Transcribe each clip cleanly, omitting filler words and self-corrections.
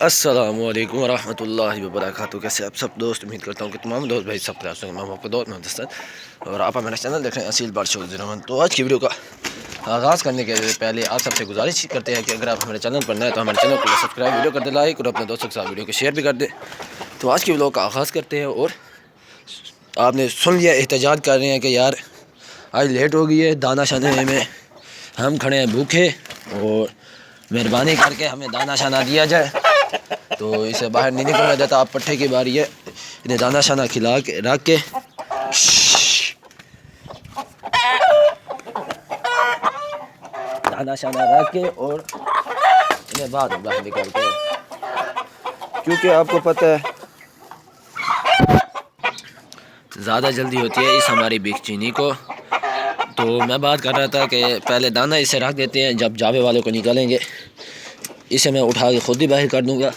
السلام علیکم ورحمۃ اللہ وبرکاتہ. کیسے آپ سب دوست؟ امید کرتا ہوں کہ تمام دوست بھائی سب خیال سے. میں آپ کا دوست محمد اسد اور آپ میرا چینل دیکھ رہے ہیں اصیل بادشاہ زیرو. تو آج کی ویڈیو کا آغاز کرنے کے پہلے آپ سب سے گزارش کرتے ہیں کہ اگر آپ ہمارے چینل پر نئے تو ہمارے چینل کو سبسکرائب ویڈیو کر دیں، لائک، اور اپنے دوستوں کے ساتھ ویڈیو کو شیئر بھی کر دیں. تو آج کی ویڈیو کا آغاز کرتے ہیں. اور آپ نے سن لیا احتجاج کر رہے ہیں کہ یار آج لیٹ ہو گئی ہے دانہ شانے میں، ہم کھڑے ہیں بھوکے اور مہربانی کر کے ہمیں دانہ شانہ دیا جائے. تو اسے باہر نہیں نکلنا دیتا. آپ پٹھے کی باری ہے، انہیں دانہ شانہ کھلا کے رکھ کے دانہ شانہ رکھ کے اور انہیں بعد باہر نکالتے ہیں، کیونکہ آپ کو پتہ ہے زیادہ جلدی ہوتی ہے اس ہماری بیک چینی کو. تو میں بات کر رہا تھا کہ پہلے دانہ اسے رکھ دیتے ہیں، جب جاوے والوں کو نکالیں گے اسے میں اٹھا کے خود ہی باہر کر دوں گا،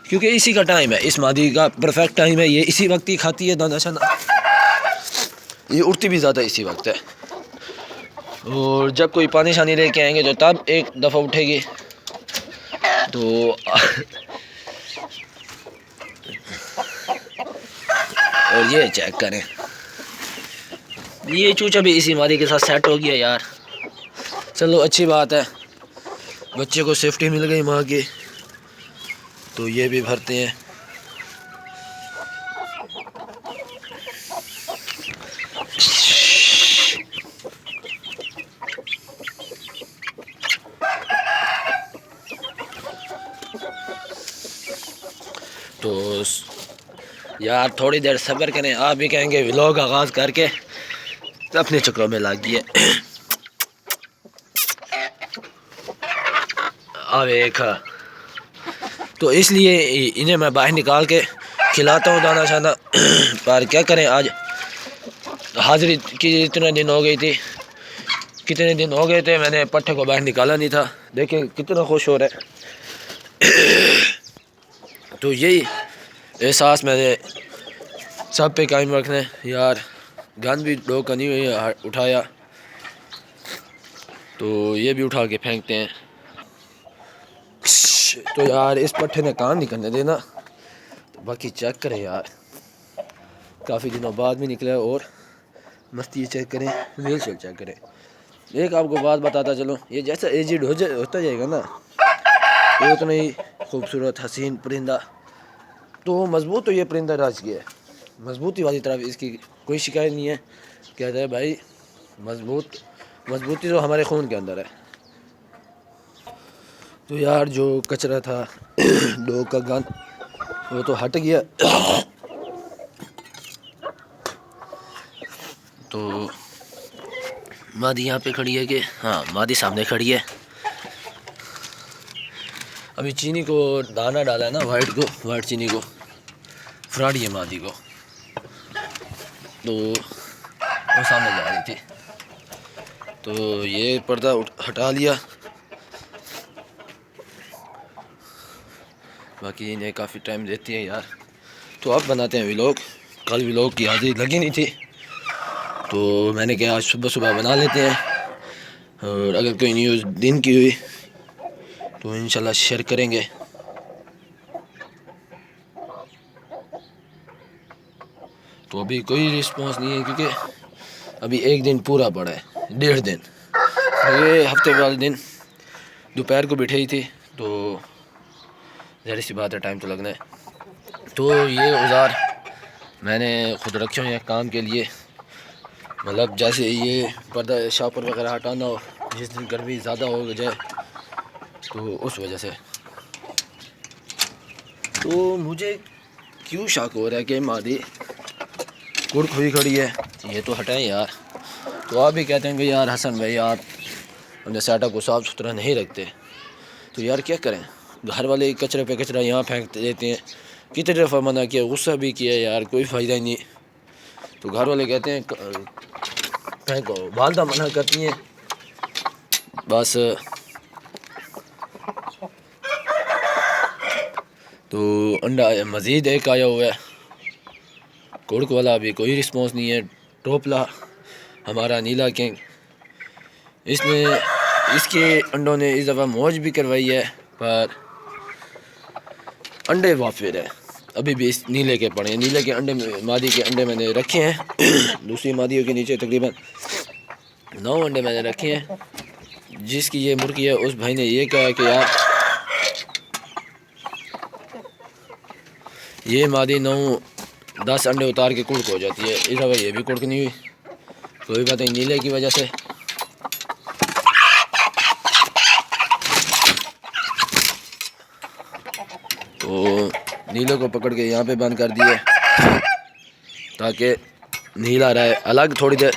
کیونکہ اسی کا ٹائم ہے، اس مادی کا پرفیکٹ ٹائم ہے. یہ اسی وقت ہی کھاتی ہے دانہ شانہ، یہ اٹھتی بھی زیادہ اسی وقت ہے. اور جب کوئی پانی شانی لے کے آئیں گے تو تب ایک دفعہ اٹھے گی. تو اور یہ چیک کریں، یہ چوچا بھی اسی مادی کے ساتھ سیٹ ہو گیا یار. چلو اچھی بات ہے، بچے کو سیفٹی مل گئی ماں کی. تو یہ بھی بھرتے ہیں. تو یار تھوڑی دیر صبر کریں، آپ بھی کہیں گے ولاگ آغاز کر کے اپنے چکروں میں لگ گئے. ایکھا تو اس لیے انہیں میں باہر نکال کے کھلاتا ہوں دانہ شانہ. پر کیا کریں، آج حاضری کی اتنے دن ہو گئی تھی، کتنے دن ہو گئے تھے میں نے پٹھے کو باہر نکالا نہیں تھا. دیکھیں کتنا خوش ہو رہا ہے. تو یہی احساس میں نے سب پہ قائم رکھنا ہے یار. گند بھی ڈو کا نہیں ہوئی اٹھایا تو یہ بھی اٹھا کے پھینکتے ہیں. تو یار اس پٹھے نے کام نہیں کرنے دینا. تو باقی چیک کریں یار، کافی دنوں بعد بھی نکلا اور مستی چیک کریں، ویل شیل چیک کریں. ایک آپ کو بات بتاتا چلو، یہ جیسا ایجڈ ہوتا جائے گا نا یہ اتنا ہی خوبصورت حسین پرندہ. تو مضبوط تو یہ پرندہ راج گیا ہے، مضبوطی والی طرف اس کی کوئی شکایت نہیں ہے. کہتا ہے بھائی مضبوطی تو ہمارے خون کے اندر ہے. تو یار جو کچرا تھا ڈوگ کا گند وہ تو ہٹ گیا. تو مادی یہاں پہ کھڑی ہے کہ ہاں مادی سامنے کھڑی ہے. ابھی چینی کو دانہ ڈالا ہے نا، وائٹ چینی کو فراڈی ہے مادی کو. تو وہ سامنے جا رہی تھی تو یہ پردہ ہٹا لیا. باقی انہیں کافی ٹائم دیتی ہے یار. تو اب بناتے ہیں ولاگ. کل ولاگ کی حاضری لگی نہیں تھی تو میں نے کہا آج صبح بنا لیتے ہیں، اور اگر کوئی نیوز دن کی ہوئی تو انشاءاللہ شیئر کریں گے. تو ابھی کوئی رسپانس نہیں ہے کیونکہ ابھی ایک دن پورا پڑا ہے، 1.5 دن. یہ ہفتے والے دن دوپہر کو بٹھائی تھی تو ظاہر سی بات ہے ٹائم تو لگنا ہے. تو یہ اوزار میں نے خود رکھے ہوئے ہیں کام کے لیے، مطلب جیسے یہ پردہ شاپر وغیرہ ہٹانا ہو جس دن گرمی زیادہ ہو جائے تو اس وجہ سے. تو مجھے کیوں شک ہو رہا ہے کہ مادی کڑ کھوئی کھڑی ہے، یہ تو ہٹائیں یار. تو آپ بھی کہتے ہیں کہ یار حسن بھائی آپ اپنے سیٹ اپ کو صاف ستھرا نہیں رکھتے. تو یار کیا کریں، گھر والے کچرے پہ کچرا یہاں پھینک دیتے ہیں. کتنی دفعہ منع کیا، غصہ بھی کیا یار، کوئی فائدہ نہیں. تو گھر والے کہتے ہیں پھینکو، والدہ منع کرتی ہیں بس. تو انڈا مزید ایک آیا ہوا ہے کوڑک والا، ابھی کوئی رسپانس نہیں ہے. ٹوپلا ہمارا نیلا کنگ، اس کے انڈوں نے اس دفعہ موج بھی کروائی ہے، پر انڈے وافر ہیں ابھی بھی اس نیلے کے پڑے ہیں. نیلے کے انڈے مادی کے انڈے میں نے رکھے ہیں. دوسری مادیوں کے نیچے تقریباً 9 انڈے میں نے رکھے ہیں. جس کی یہ مرغی ہے اس بھائی نے یہ کہا کہ یار یہ مادی 9-10 انڈے اتار کے کڑک ہو جاتی ہے. اس دفعہ یہ بھی کڑک نہیں ہوئی. کوئی بات نہیں, نیلے کی وجہ سے تو نیلے کو پکڑ کے یہاں پہ بند کر دیے تاکہ نیلا رہے الگ تھوڑی دیر.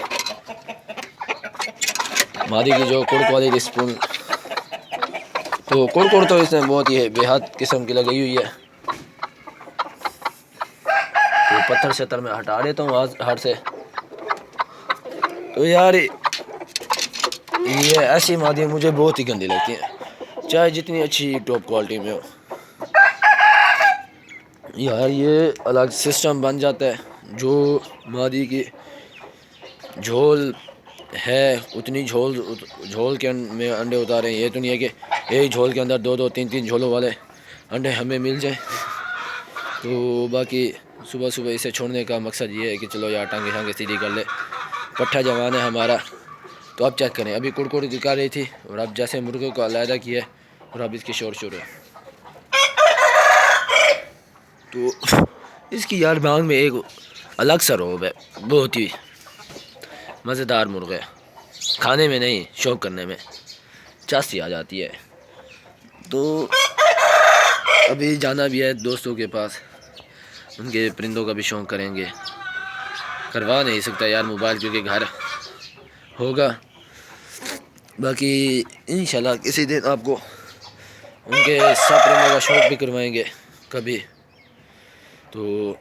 مادی کی جو کڑک والی اسپون تو کڑ تو اس نے بہت ہی بے حد قسم کی لگی ہوئی ہے. تو پتھر شتر میں ہٹا دیتا ہوں آج ہٹ سے. تو یار یہ ایسی مادی مجھے بہت ہی گندی لگتی ہیں چاہے جتنی اچھی ٹاپ کوالٹی میں ہو. یار یہ الگ سسٹم بن جاتا ہے. جو مادی کی جھول ہے اتنی جھول کے میں انڈے اتارے. یہ تو نہیں ہے کہ ایک جھول کے اندر 2-3 جھولوں والے انڈے ہمیں مل جائیں. تو باقی صبح صبح اسے چھوڑنے کا مقصد یہ ہے کہ چلو یار ٹانگیں شانگیں سیدھی کر لے. پٹھا جوان ہے ہمارا. تو اب چیک کریں, ابھی کڑکڑ دکھا رہی تھی اور اب جیسے مرغوں کو علیحدہ کیا ہے اور اب اس کی شور شروع ہے. تو اس کی یار بانگ میں ایک الگ سا روب ہے. بہت ہی مزیدار مرغ ہے. کھانے میں نہیں, شوق کرنے میں چاستی آ جاتی ہے. تو ابھی جانا بھی ہے دوستوں کے پاس, ان کے پرندوں کا بھی شوق کریں گے. کروا نہیں سکتا یار موبائل کیونکہ گھر ہوگا. باقی انشاءاللہ کسی دن آپ کو ان کے ساتھ پرندوں کا شوق بھی کروائیں گے کبھی. تو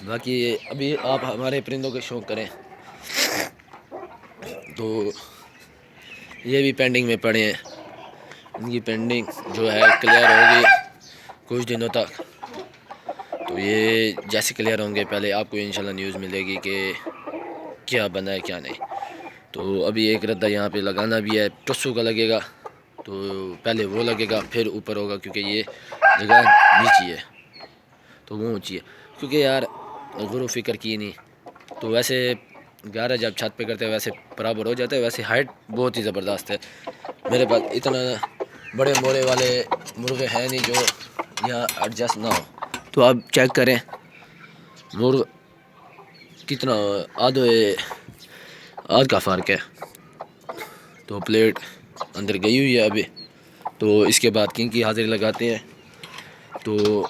باقی ابھی آپ ہمارے پرندوں کے شوق کریں. تو یہ بھی پینڈنگ میں پڑے ہیں. ان کی پینڈنگ جو ہے کلیئر ہوگی کچھ دنوں تک. تو یہ جیسے کلیئر ہوں گے پہلے آپ کو انشاءاللہ نیوز ملے گی کہ کیا بنا ہے کیا نہیں. تو ابھی ایک ردہ یہاں پہ لگانا بھی ہے. ٹسو کا لگے گا تو پہلے وہ لگے گا پھر اوپر ہوگا کیونکہ یہ جگہ نیچی ہے تو وہ اونچی ہے. کیونکہ یار غور و فکر کی نہیں تو ویسے گھر جب چھت پہ کرتے ہیں ویسے برابر ہو جاتا ہے. ویسے ہائٹ بہت ہی زبردست ہے. میرے پاس اتنا بڑے مورے والے مرغے ہیں نہیں جو یہاں ایڈجسٹ نہ ہو. تو آپ چیک کریں مرغ کتنا آدھ کا فرق ہے. تو پلیٹ اندر گئی ہوئی ہے ابھی. تو اس کے بعد کنگ کی حاضری لگاتے ہیں. تو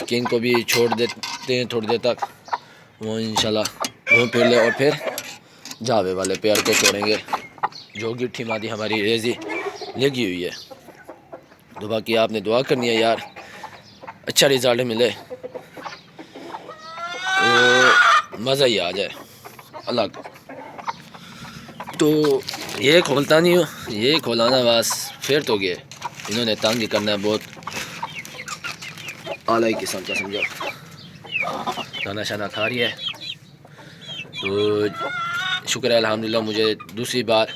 کنگ کو بھی چھوڑ دیتے ہیں تھوڑی دیر تک, وہ انشاءاللہ وہ پھر لے اور پھر جاوے والے پیئر کو چھوڑیں گے جو گٹھی مادی ہماری ریزی لگی ہوئی ہے. تو باقی آپ نے دعا کرنی ہے یار اچھا رزلٹ ملے تو مزہ ہی آ جائے الگ. تو یہ کھولتا نہیں ہوں, یہ کھولانا بس پھر تو گئے. انہوں نے تنگ ہی کرنا ہے بہت اعلیٰ قسم کا سمجھو. دانا شانا کھا رہی ہے. تو شکر ہے الحمدللہ مجھے دوسری بار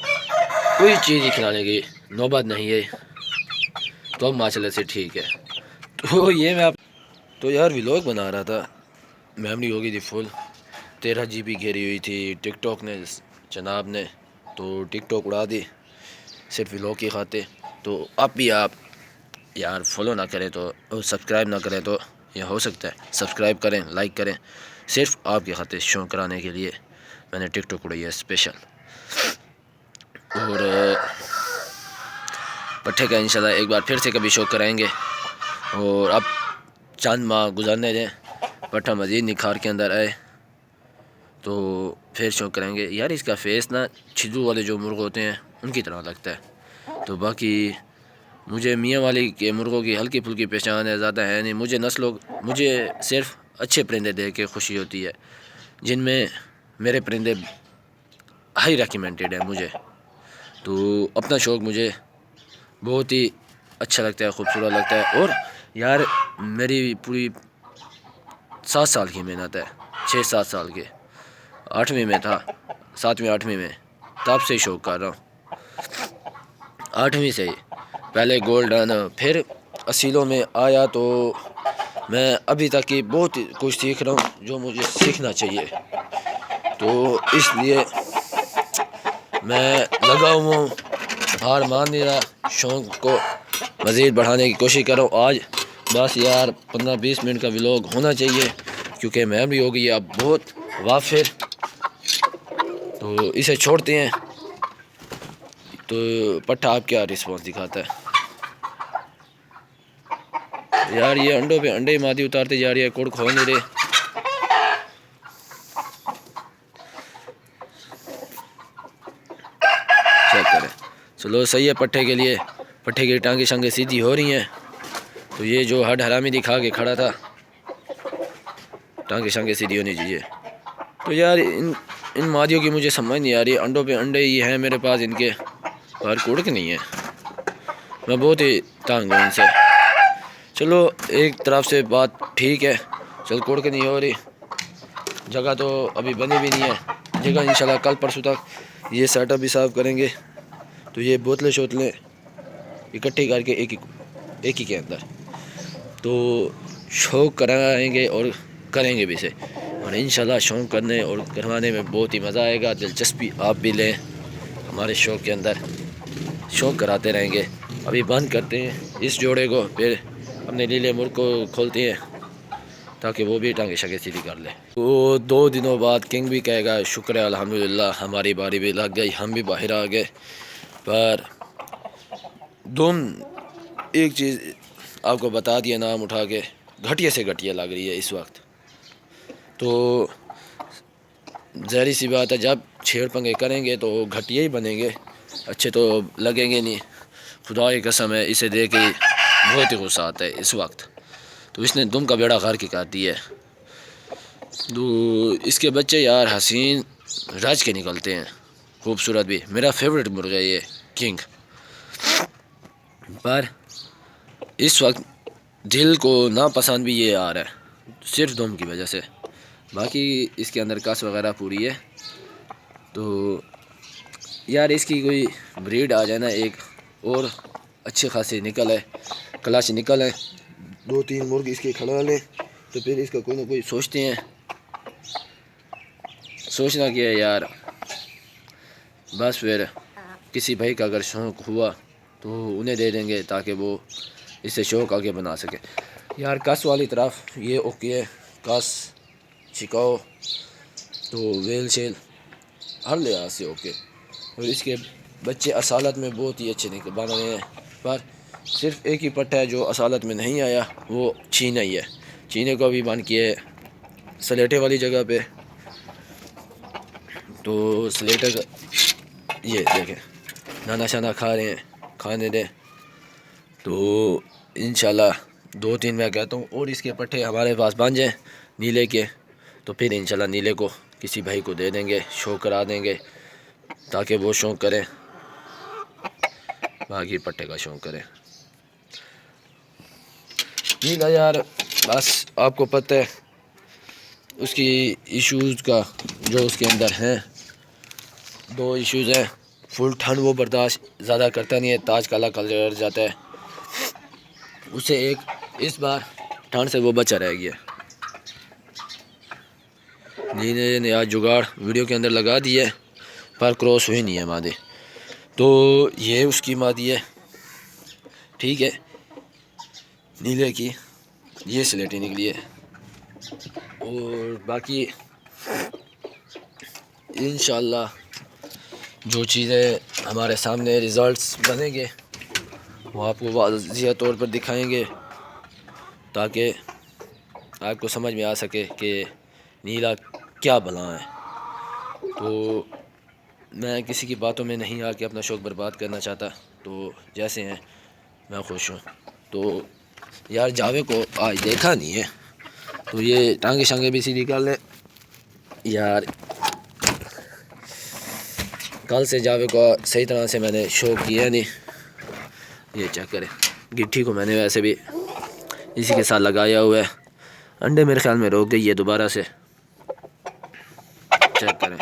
کوئی چیز ہی کھلانے کی نوبت نہیں ہے. تو ماشاءاللہ سے ٹھیک ہے. تو یہ میں تو یار ولاگ بنا رہا تھا, میموری ہو گئی تھی فل, 13 GB گھیری ہوئی تھی. ٹک ٹاک نے جناب نے تو ٹک ٹاک اڑا دی صرف ولاگ کی خاطر. تو اب بھی آپ یار فالو نہ کریں تو سبسکرائب نہ کریں تو یہ ہو سکتا ہے سبسکرائب کریں, لائک کریں. صرف آپ کی خاطر شوق کرانے کے لیے میں نے ٹک ٹاک اڑائی ہے اسپیشل. اور پٹھے کا انشاءاللہ ایک بار پھر سے کبھی شوق کرائیں گے. اور اب چند ماہ گزارنے دیں, پٹھا مزید نکھار کے اندر آئے تو پھر شوق کریں گے. یار اس کا فیس نا چھجو والے جو مرغ ہوتے ہیں ان کی طرح لگتا ہے. تو باقی مجھے میاں والی کے مرغوں کی ہلکی پھلکی پہچان ہے, زیادہ ہے نہیں. مجھے صرف اچھے پرندے دیکھ کے خوشی ہوتی ہے جن میں میرے پرندے ہائی ریکمنڈڈ ہیں مجھے. تو اپنا شوق مجھے بہت ہی اچھا لگتا ہے, خوبصورت لگتا ہے. اور یار میری پوری 7 سال کی محنت ہے, 6-7 سال کے. 8ویں میں تھا, 7ویں 8ویں میں تب سے شوق کر رہا ہوں. 8ویں سے ہی پہلے گولڈن, پھر اصیلوں میں آیا تو میں ابھی تک ہی بہت کچھ سیکھ رہا ہوں جو مجھے سیکھنا چاہیے، تو اس لیے میں لگا ہوا ہوں، ہار مان نہیں رہا، شوق کو مزید بڑھانے کی کوشش کر رہا ہوں۔ آج بس یار 15-20 منٹ کا ولاگ ہونا چاہیے کیونکہ میں بھی ہو گئی اب بہت وافر، تو اسے چھوڑتے ہیں۔ تو پٹھا آپ کیا رسپانس دکھاتا ہے یار؟ یہ انڈوں پہ انڈے مادی اتارتے جا رہی ہے، کوڑ کھو نہیں رہے۔ چیک کریں، چلو صحیح ہے۔ پٹھے کے لیے پٹھے کی ٹانگیں شانگیں سیدھی ہو رہی ہیں، تو یہ جو ہڈ حرامی دکھا کے کھڑا تھا، ٹانگیں شانگیں سیدھی ہونی چاہیے۔ تو یار ان مادیوں کی مجھے سمجھ نہیں آ رہی، انڈوں پہ انڈے ہی ہیں میرے پاس، ان کے باہر کوڑک نہیں ہے۔ میں بہت ہی تانگ ہوں ان سے۔ چلو ایک طرف سے بات ٹھیک ہے، چل کوڑک نہیں ہو رہی، جگہ تو ابھی بنی بھی نہیں ہے، جگہ انشاءاللہ کل پرسوں تک یہ سیٹ اپ بھی صاف کریں گے۔ تو یہ بوتلیں شوتلیں اکٹھی کر کے ایک ہی کے اندر تو شوق کرائیں گے اور کریں گے بھی اسے، اور انشاءاللہ شوق کرنے اور کروانے میں بہت ہی مزہ آئے گا۔ دلچسپی آپ بھی لیں ہمارے شوق کے اندر، شوق کراتے رہیں گے۔ ابھی بند کرتے ہیں اس جوڑے کو، پھر اپنے لیلے مرغ کو کھولتے ہیں تاکہ وہ بھی ٹانگیں شانگیں سیدھی کر لے۔ تو 2 دنوں بعد کنگ بھی کہے گا شکر ہے الحمدللہ ہماری باری بھی لگ گئی، ہم بھی باہر آ گئے۔ پر ایک چیز آپ کو بتا دیا نام اٹھا کے، گھٹیا سے گھٹیا لگ رہی ہے اس وقت، تو ظاہری سی بات ہے جب چھیڑ پنگے کریں گے تو گھٹیا ہی بنیں گے، اچھے تو لگیں گے نہیں۔ خدا کی قسم ہے، اسے دیکھ کے بہت ہی غصہ آتا ہے اس وقت، تو اس نے دم کا بیڑا غرق کر دیا ہے۔ تو اس کے بچے یار حسین رج کے نکلتے ہیں، خوبصورت بھی۔ میرا فیوریٹ مرغ ہے یہ کنگ، پر اس وقت دل کو ناپسند بھی یہ آ رہا ہے صرف دم کی وجہ سے، باقی اس کے اندر کس وغیرہ پوری ہے۔ تو یار اس کی کوئی بریڈ آ جائے نا، ایک اور اچھی خاصی نکل ہے، کلاش نکل ہے، 2-3 مرغ اس کے کھڑا لیں، تو پھر اس کا کوئی نہ کوئی سوچتے ہیں۔ سوچنا کیا ہے یار، بس پھر کسی بھائی کا اگر شوق ہوا تو انہیں دے دیں گے تاکہ وہ اس سے شوق آگے بنا سکے۔ یار کس والی طرف یہ اوکے ہے، کس چکاؤ تو ویل شیل ہر لحاظ سے اوکے، اور اس کے بچے اصالت میں بہت ہی اچھے بن رہے ہیں۔ پر صرف ایک ہی پٹھا ہے جو اصالت میں نہیں آیا، وہ چینا ہی ہے۔ چینے کو بھی بند کیا ہے سلیٹے والی جگہ پہ، تو سلیٹر یہ دیکھیں دانا شانا کھا رہے ہیں، کھانے دیں۔ تو انشاءاللہ 2-3 میں کہتا ہوں اور اس کے پٹھے ہمارے پاس بن جائیں نیلے کے، تو پھر انشاءاللہ نیلے کو کسی بھائی کو دے دیں گے، شوق کرا دیں گے تاکہ وہ شوق کریں، باقی پٹھے کا شوق کریں۔ نیلا یار بس آپ کو پتہ ہے اس کی ایشوز کا جو اس کے اندر ہیں، 2 ایشوز ہیں۔ فل ٹھنڈ وہ برداشت زیادہ کرتا نہیں ہے، تاج کالا کلر جاتا ہے اسے۔ ایک اس بار ٹھنڈ سے وہ بچا رہ گیا، نیلے نے آج جگاڑ ویڈیو کے اندر لگا دی ہے، پر کراس ہوئی نہیں ہے مادی، تو یہ اس کی مادی ہے، ٹھیک ہے۔ نیلے کی یہ سلیٹی نکلی ہے، اور باقی انشاءاللہ جو چیزیں ہمارے سامنے ریزلٹس بنیں گے وہ آپ کو واضح طور پر دکھائیں گے تاکہ آپ کو سمجھ میں آ سکے کہ نیلا کیا بلا ہے۔ تو میں کسی کی باتوں میں نہیں آ کے اپنا شوق برباد کرنا چاہتا، تو جیسے ہیں میں خوش ہوں۔ تو یار جاوے کو آج دیکھا نہیں ہے، تو یہ ٹانگیں شانگیں بھی سیدھی کر لیں یار۔ کل سے جاوے کو صحیح طرح سے میں نے شوق کیا نہیں، یہ چیک کریں گٹھی کو میں نے ویسے بھی اسی کے ساتھ لگایا ہوا ہے، انڈے میرے خیال میں روک گئی ہے دوبارہ سے، چیک کریں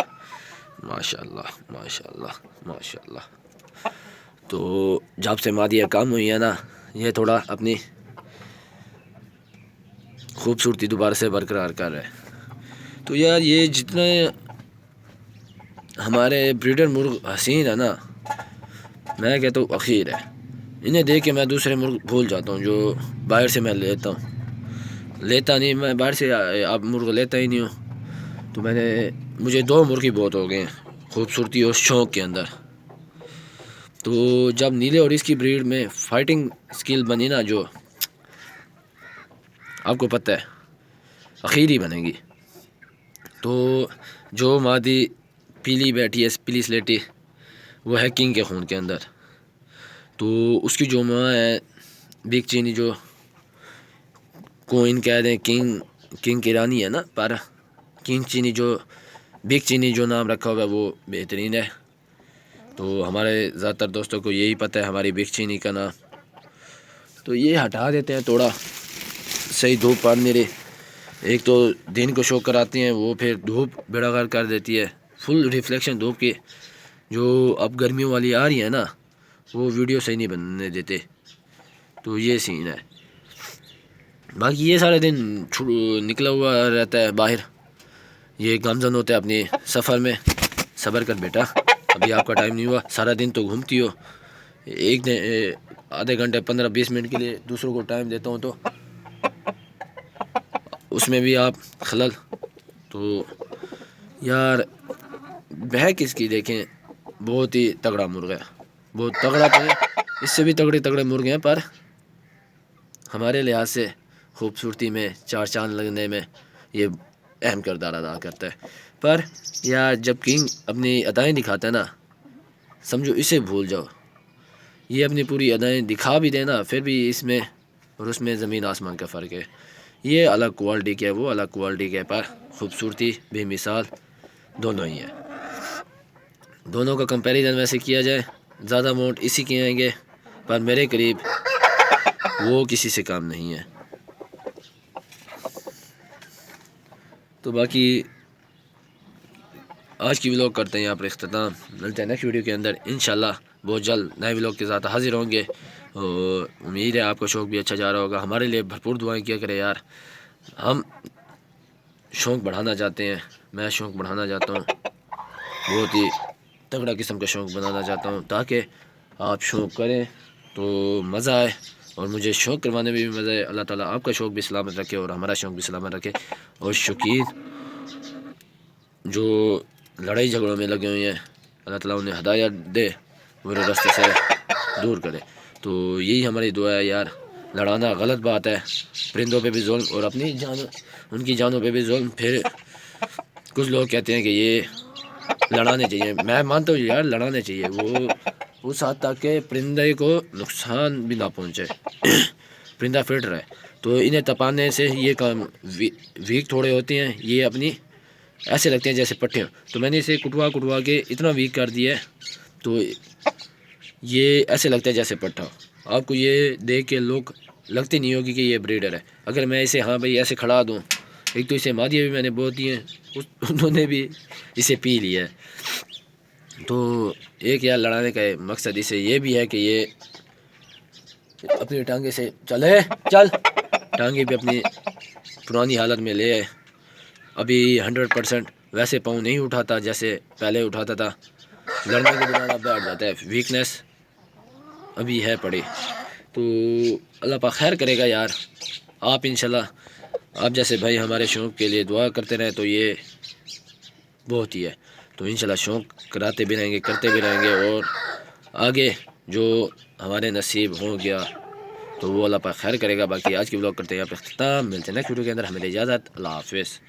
ماشاءاللہ ماشاءاللہ ماشاءاللہ۔ تو جب سے مادیاں کم ہوئی ہیں نا، یہ تھوڑا اپنی خوبصورتی دوبارہ سے برقرار کر رہے ہیں. تو یار یہ جتنے ہمارے بریڈر مرغ حسین ہے نا، میں کہتا ہوں اخیر ہے. انہیں دیکھ کے میں دوسرے مرغ بھول جاتا ہوں جو باہر سے میں لیتا نہیں. میں باہر سے اب مرغ لیتا ہی نہیں ہوں. تو مجھے 2 مرغی بہت ہو گئے ہیں خوبصورتی اور شوق کے اندر. تو جب نیلے اور اس کی بریڈ میں فائٹنگ سکل بنی نا، جو آپ کو پتہ ہے اخیر ہی بنے گی. تو جو مادی پیلی بیٹھی ہے، پیلی سلیٹی، وہ ہے کنگ کے خون کے اندر. تو اس کی جو ماں ہے بگ چینی، جو کوئن کہہ دیں، کنگ کی رانی ہے نا، پر کنگ چینی جو بگ چینی جو نام رکھا ہوا ہے وہ بہترین ہے. تو ہمارے زیادہ تر دوستوں کو یہی پتہ ہے ہماری بگ چینی کا نام. تو یہ ہٹا دیتے ہیں تھوڑا، صحیح دھوپ پڑ نہیں رہی. ایک تو دن کو شو کراتی ہیں، وہ پھر دھوپ بیڑا غرق کر دیتی ہے. فل ریفلیکشن دھوپ کی جو اب گرمیوں والی آ رہی ہے نا، وہ ویڈیو صحیح نہیں بننے دیتے. تو یہ سین ہے. باقی یہ سارے دن نکلا ہوا رہتا ہے باہر. یہ گامزن ہوتے ہیں اپنی سفر میں. صبر کر بیٹا، ابھی آپ کا ٹائم نہیں ہوا. سارا دن تو گھومتی ہو، ایک دن آدھے گھنٹے 15-20 منٹ کے لیے دوسروں کو ٹائم دیتا ہوں تو اس میں بھی آپ خلل. تو یار بہ کس کی دیکھیں، بہت ہی تگڑا مرغ ہے، بہت تگڑا. تو اس سے بھی تگڑے مرغے ہیں، پر ہمارے لحاظ سے خوبصورتی میں 4 چاند لگنے میں یہ اہم کردار ادا کرتا ہے. پر یار جب کنگ اپنی ادائیں دکھاتا ہے نا، سمجھو اسے بھول جاؤ. یہ اپنی پوری ادائیں دکھا بھی دینا، پھر بھی اس میں اور اس میں زمین آسمان کا فرق ہے. یہ الگ کوالٹی کے ہے، وہ الگ کوالٹی کے، پر خوبصورتی بے مثال دونوں ہی ہیں. دونوں کا کمپیریزن ویسے کیا جائے، زیادہ اماؤنٹ اسی کے آئیں گے، پر میرے قریب وہ کسی سے کام نہیں ہے. تو باقی آج کی ولاگ کرتے ہیں یہاں پر اختتام. ملتے ہیں نیکسٹ ویڈیو کے اندر انشاءاللہ. بہت جلد نئے ولاگ کے ساتھ حاضر ہوں گے. اور امید ہے آپ کا شوق بھی اچھا جا رہا ہوگا. ہمارے لیے بھرپور دعائیں کیا کرے یار. ہم شوق بڑھانا چاہتے ہیں، میں شوق بڑھانا چاہتا ہوں، بہت ہی تگڑا قسم کا شوق بنانا چاہتا ہوں، تاکہ آپ شوق کریں تو مزہ آئے اور مجھے شوق کروانے میں بھی مزہ آئے. اللہ تعالیٰ آپ کا شوق بھی سلامت رکھے اور ہمارا شوق بھی سلامت رکھے. اور شوقین جو لڑائی جھگڑوں میں لگے ہوئے ہیں، اللہ تعالیٰ انہیں ہدایت دے، برے راستے سے دور کرے. تو یہی ہماری دعا ہے یار. لڑانا غلط بات ہے، پرندوں پہ بھی ظلم اور اپنی ان کی جانوں پہ بھی ظلم. پھر کچھ لوگ کہتے ہیں کہ یہ لڑانے چاہیے. میں مانتا ہوں یار لڑانے چاہیے، وہ اس حد تک کہ پرندے کو نقصان بھی نہ پہنچے، پرندہ فٹ رہے. تو انہیں تپانے سے یہ کام ویک تھوڑے ہوتے ہیں، یہ اپنی ایسے لگتے ہیں جیسے پٹھے. تو میں نے اسے کٹوا کے اتنا ویک کر دیا ہے، تو یہ ایسے لگتا ہے جیسے پٹھا. آپ کو یہ دیکھ کے لوگ لگتے نہیں ہوگی کہ یہ بریڈر ہے. اگر میں اسے ہاں بھائی ایسے کھڑا دوں، ایک تو اسے مادیاں بھی میں نے بہت دی ہیں، انہوں نے بھی اسے پی لیا ہے. تو ایک یار لڑانے کا مقصد اسے یہ بھی ہے کہ یہ اپنی ٹانگیں سے چل ٹانگیں بھی اپنی پرانی حالت میں لے. ابھی 100% ویسے پاؤں نہیں اٹھاتا جیسے پہلے اٹھاتا تھا. لڑنے کے دوران اب بیٹھ جاتا ہے، ویکنیس ابھی ہے پڑی. تو اللہ پاک خیر کرے گا یار. آپ انشاءاللہ آپ جیسے بھائی ہمارے شوق کے لیے دعا کرتے رہیں تو یہ بہت ہی ہے. تو انشاءاللہ شوق کراتے بھی رہیں گے، کرتے بھی رہیں گے، اور آگے جو ہمارے نصیب ہو گیا تو وہ اللہ پاک خیر کرے گا. باقی آج کی ولاگ کرتے ہیں یہاں پہ اختتام. ملتے ہیں نیکسٹ ویڈیو کے اندر. ہمیں اجازت. اللہ حافظ.